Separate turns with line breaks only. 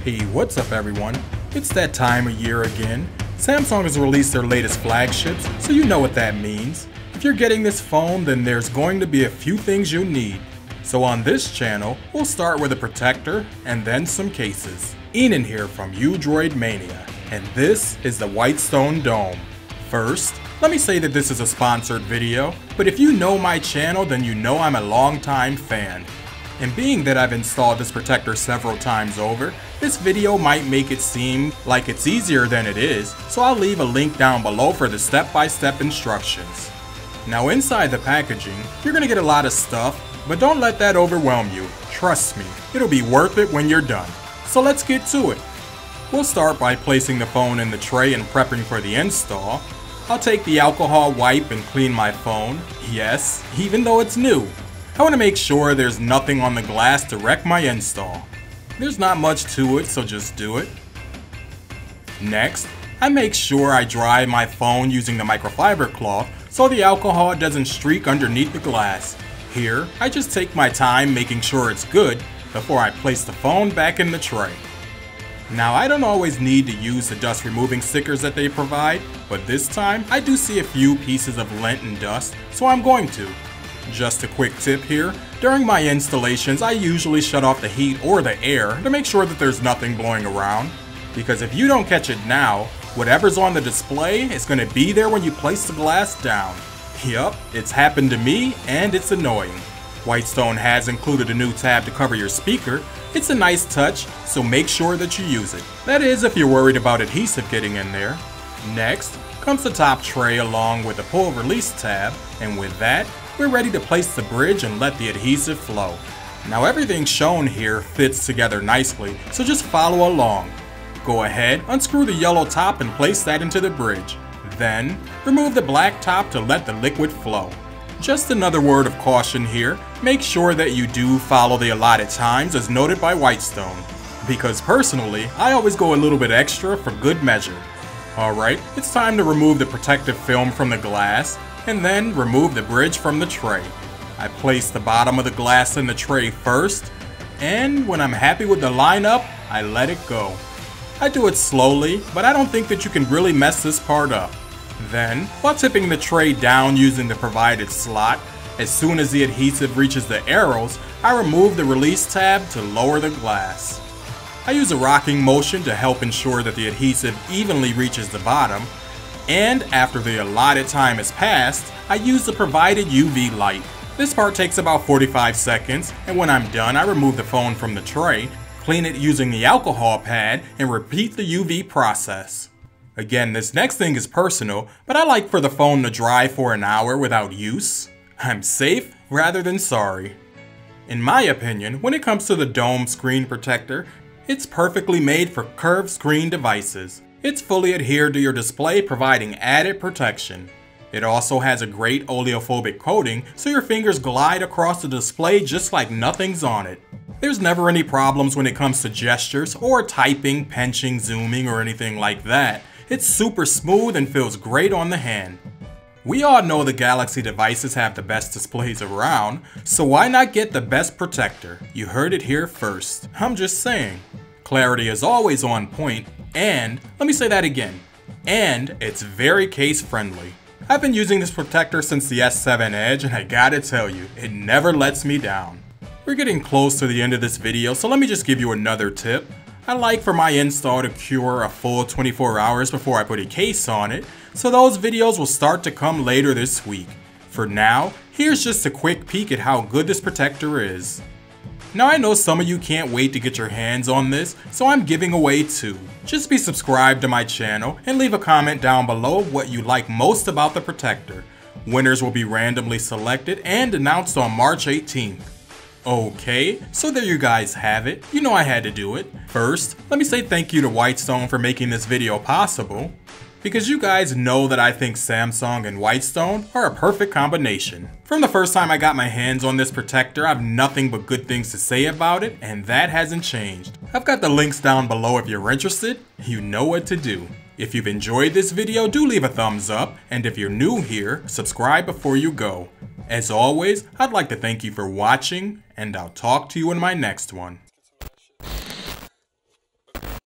Hey, what's up everyone? It's that time of year again. Samsung has released their latest flagships, so you know what that means. If you're getting this phone, then there's going to be a few things you need. So on this channel, we'll start with a protector and then some cases. Enin here from U Droid Mania, and this is the Whitestone Dome. First, let me say that this is a sponsored video, but if you know my channel, then you know I'm a longtime fan. And being that I've installed this protector several times over, this video might make it seem like it's easier than it is, so I'll leave a link down below for the step-by-step instructions. Now inside the packaging, you're going to get a lot of stuff, but don't let that overwhelm you. Trust me, it'll be worth it when you're done. So let's get to it. We'll start by placing the phone in the tray and prepping for the install. I'll take the alcohol wipe and clean my phone. Yes, even though it's new. I want to make sure there's nothing on the glass to wreck my install. There's not much to it, so just do it. Next, I make sure I dry my phone using the microfiber cloth so the alcohol doesn't streak underneath the glass. Here, I just take my time making sure it's good before I place the phone back in the tray. Now, I don't always need to use the dust removing stickers that they provide, but this time I do see a few pieces of lint and dust, so I'm going to. Just a quick tip here, during my installations I usually shut off the heat or the air to make sure that there's nothing blowing around, because if you don't catch it now, whatever's on the display is going to be there when you place the glass down. Yup, it's happened to me and it's annoying. Whitestone has included a new tab to cover your speaker. It's a nice touch, so make sure that you use it. That is if you're worried about adhesive getting in there. Next comes the top tray along with the pull release tab, and with that, we're ready to place the bridge and let the adhesive flow. Now everything shown here fits together nicely, so just follow along. Go ahead, unscrew the yellow top and place that into the bridge. Then, remove the black top to let the liquid flow. Just another word of caution here, make sure that you do follow the allotted times as noted by Whitestone. Because personally, I always go a little bit extra for good measure. Alright, it's time to remove the protective film from the glass, and then remove the bridge from the tray. I place the bottom of the glass in the tray first, and when I'm happy with the lineup, I let it go. I do it slowly, but I don't think that you can really mess this part up. Then, while tipping the tray down using the provided slot, as soon as the adhesive reaches the arrows, I remove the release tab to lower the glass. I use a rocking motion to help ensure that the adhesive evenly reaches the bottom, and after the allotted time has passed, I use the provided UV light. This part takes about 45 seconds, and when I'm done, I remove the phone from the tray, clean it using the alcohol pad, and repeat the UV process. Again, this next thing is personal, but I like for the phone to dry for an hour without use. I'm safe rather than sorry. In my opinion, when it comes to the Dome screen protector, it's perfectly made for curved screen devices. It's fully adhered to your display, providing added protection. It also has a great oleophobic coating, so your fingers glide across the display just like nothing's on it. There's never any problems when it comes to gestures or typing, pinching, zooming, or anything like that. It's super smooth and feels great on the hand. We all know the Galaxy devices have the best displays around, so why not get the best protector? You heard it here first. I'm just saying. Clarity is always on point, and, let me say that again, and it's very case friendly. I've been using this protector since the S7 Edge, and I gotta tell you, it never lets me down. We're getting close to the end of this video, so let me just give you another tip. I like for my install to cure a full 24 hours before I put a case on it, so those videos will start to come later this week. For now, here's just a quick peek at how good this protector is. Now I know some of you can't wait to get your hands on this, so I'm giving away two. Just be subscribed to my channel and leave a comment down below what you like most about the protector. Winners will be randomly selected and announced on March 18th. Okay, so there you guys have it. You know I had to do it. First, let me say thank you to Whitestone for making this video possible, because you guys know that I think Samsung and Whitestone are a perfect combination. From the first time I got my hands on this protector, I have nothing but good things to say about it, and that hasn't changed. I've got the links down below if you're interested. You know what to do. If you've enjoyed this video, do leave a thumbs up, and if you're new here, subscribe before you go. As always, I'd like to thank you for watching, and I'll talk to you in my next one.